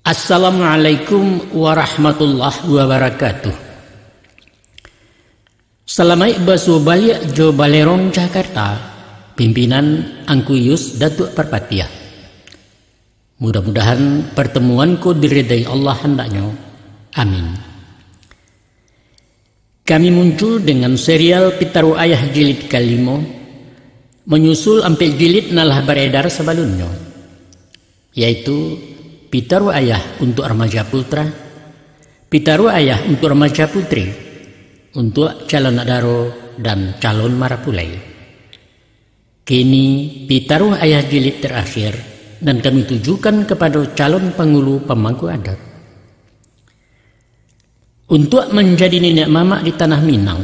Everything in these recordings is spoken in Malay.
Assalamualaikum warahmatullahi wabarakatuh. Salamai basu balik jo Balerong Jakarta, pimpinan Angkuyus Datuk Perpatiah. Mudah-mudahan pertemuanku diridai Allah hendaknya. Amin. Kami muncul dengan serial Pitaru Ayah jilid kelima, menyusul sampai jilid nalah beredar sebelumnya, yaitu Pitaru Ayah untuk remaja putra, Pitaru Ayah untuk remaja putri, untuk calon adaro dan calon marapulai. Kini Pitaru Ayah jilid terakhir dan kami tujukan kepada calon pengulu pemangku adat. Untuk menjadi nenek mamak di tanah Minang,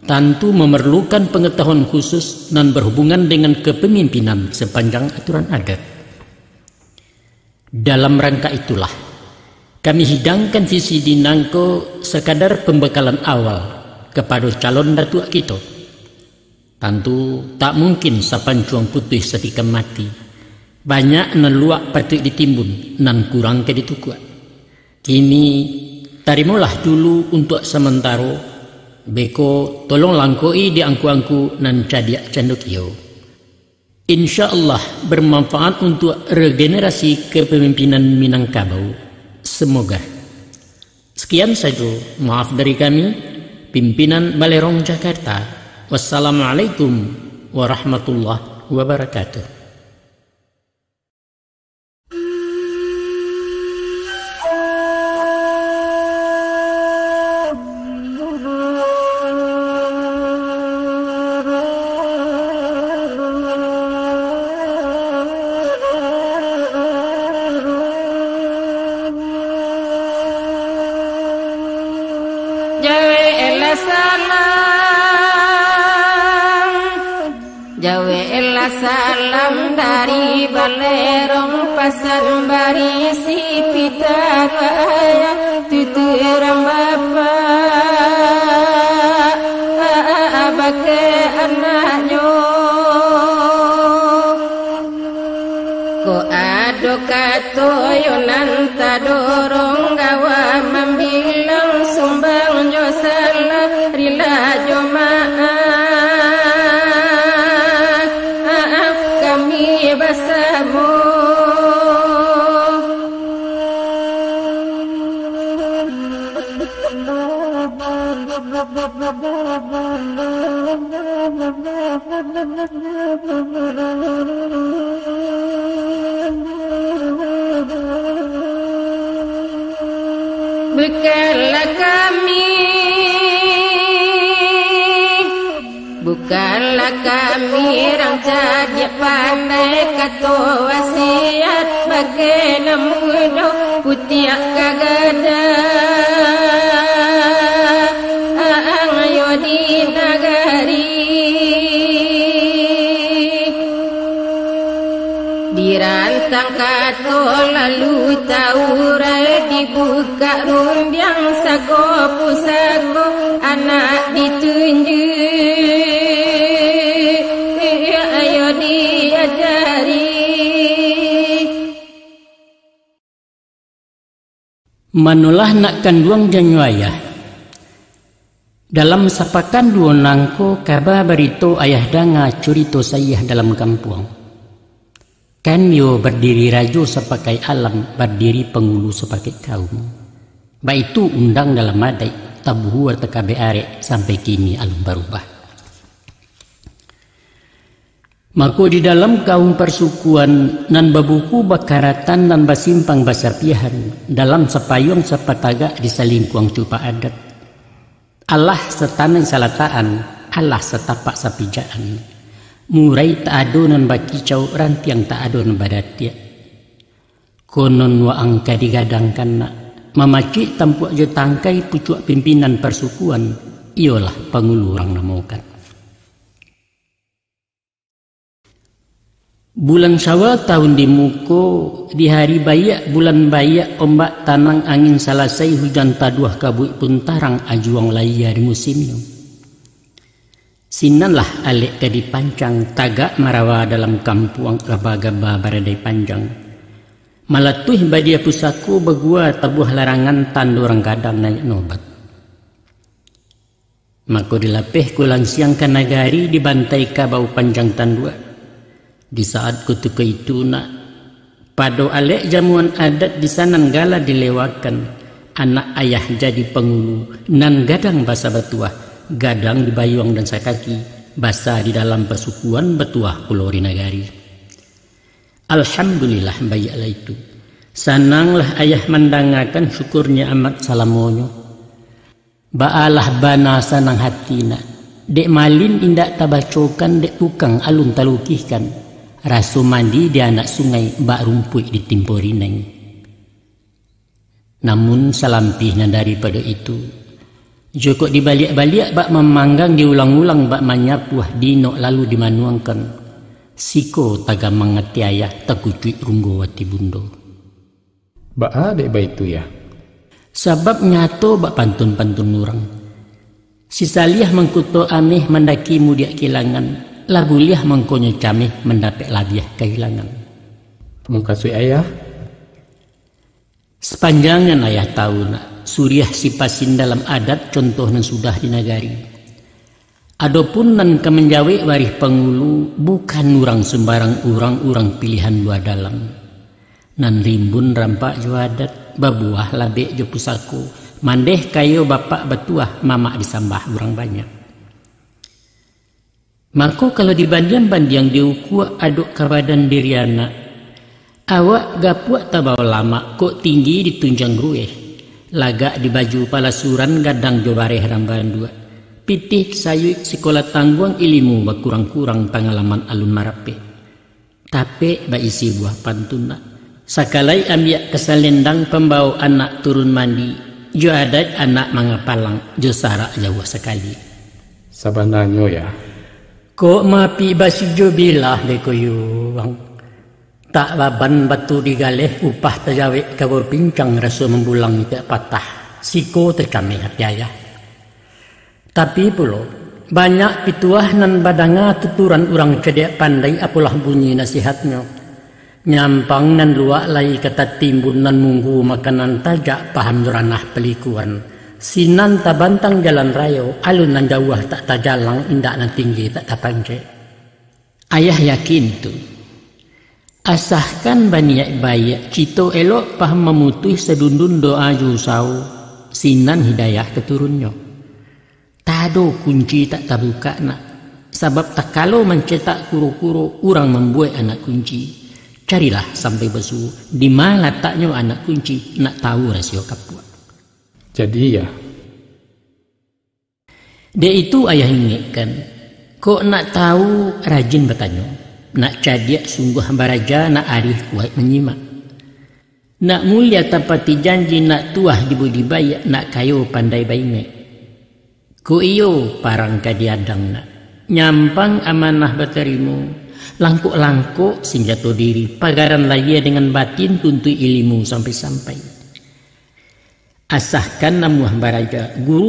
tentu memerlukan pengetahuan khusus dan berhubungan dengan kepemimpinan sepanjang aturan adat. Dalam rangka itulah, kami hidangkan sisi dinangko sekadar pembekalan awal kepada calon datuk kita. Tentu tak mungkin sapancuang putih setika mati. Banyak neluak patut ditimbun nan kurang ke ditukuk. Kini tarimulah dulu untuk sementara. Beko tolong langkoi di angku-angku nan cadiak candukio. Insya Allah bermanfaat untuk regenerasi kepemimpinan Minangkabau. Semoga. Sekian saja. Maaf dari kami, pimpinan Balerong Jakarta. Wassalamualaikum warahmatullahi wabarakatuh. Salam dari Balerong Pasar Barisi Pitaru Ayah tuturan bapak abake anaknya ko ado katoyo nanta dorong gawa membilang sumbang jo salah rila jo bersama bukanlah kami orang jadi pandai kata wasiat bagai namudo putih kagada ayo di nagari dirantang kata lalu taurai dibuka rumbiang sago pusako anak ditunjuk Manulah nak kanduang janyuayah. Dalam sapakan dua nangko kaba barito ayah danga curito sayah dalam kampung. Kan yo berdiri rajo sepakai alam, berdiri pengulu sepakai kaum. Baitu undang dalam adai tabuhu tekabe are sampai kini alum berubah. Maka di dalam kaum persukuan nan babuku bakaratan dan basimpang basapiahan dalam sepayung sepataga di salingkuang cupa adat. Allah setanai salataan, Allah setapak sapijaan. Murai tak ado nan bakicau rantiang tak ado nan badatia. Konon wa angka digadangkan nak mamaci tampuk je tangkai pucuk pimpinan persukuan ialah pengulurang namokan. Bulan Syawal tahun dimuko di hari bayak bulan bayak ombak tanang angin salasai hujan taduah kabut pun tarang ajuang laya di musimnya. Sinanlah alik ke dipancang tagak marawa dalam kampung gaba-gaba baradai panjang. Malatuh badia pusaku begua tabuh larangan tandu orang kadang naik nobat. Maka dilapeh kulang siang ke nagari dibantai ka bau panjang tandua. Di saat kutuka itu nak pado alek jamuan adat di sana gala dilewakan. Anak ayah jadi pengulu nan gadang basa batuah, gadang di bayuang dan sakaki, basa di dalam persukuan batuah kulori nagari. Alhamdulillah bayaklah itu. Sananglah ayah mendangakan syukurnya amat salamonyo. Baalah bana sanang hatina. Dek malin indak tabacokan dek tukang alun talukihkan. Rasu mandi di anak sungai bak rumput di timporineng. Namun salampihna daripada itu, joko dibalik-balik bak memanggang diulang-ulang bak manyapuah dino lalu dimanuangkan. Siko taga mangati ayah takucuit runggo wati bundo. Bak adek ba itu ya? Sabab nyato bak pantun-pantun nurang. Si Salih mengkuto aneh mendaki mudia kilangan. Laguliah mengkonyo cameh mendapat labiah kehilangan. Mengkasui ayah? Sepanjangnya ayah tahu nak suriah sipasin dalam adat contoh nan sudah di nagari. Adapun nan kemenjawe warih pengulu bukan urang sembarang urang pilihan luar dalam. Nan rimbun rampak jo adat babuah labek jo pusaku mandeh kayo bapak batuah mamak disambah urang banyak. Maka kalau dibandiang-bandiang diuku aduk kabadan diriana, awak gapuak tabau lama kok tinggi ditunjang rueh, lagak di baju palasuran gadang jo bareh rambahan dua, pitih sayuk sekolah tangguang ilimu bakurang-kurang pengalaman alun marape. Tapi ba isi buah pantuna, sakalai ambiak kesalendang pembau anak turun mandi, jo adat anak mangapalang jo sarak jauh sekali. Sabananyo ya. Kok mapi basi jo bilah dekoyuang. Tak baban batu digaleh upah terjawik kabur pincang rasa membulang tidak patah. Siko tercamih hatiaya. Tapi pulo banyak pituah nan badanga tuturan orang cedek pandai apalah bunyi nasihatnya. Nyampang nan luak lai kata timbun nan munggu makanan tajak paham ranah pelikuan. Sinan tabantang jalan rayo alun nan jauh tak tajalang indak nan tinggi tak tapangce. Ayah yakin tu. Asahkan baniak bayak cito elok paham memutuh sedundun doa jusau sinan hidayah keturunnya. Tado kunci tak tabuka nak. Sebab tak kalau mencetak kuro-kuro orang membuat anak kunci. Carilah sampai besu di mana letaknya anak kunci nak tahu rasio kapua. Jadi ya. Dia itu ayah ingatkan. Kok nak tahu rajin bertanya. Nak cadiak sungguh baraja nak arif kuat menyimak. Nak mulia tapati janji nak tuah dibudi bayak nak kayo pandai baingai. Ko iyo parang kadiadang nak. Nyampang amanah berterimu. Langkuk-langkuk senjata diri. Pagaran laya dengan batin tuntui ilmu sampai-sampai. Asahkan namuah baraja guru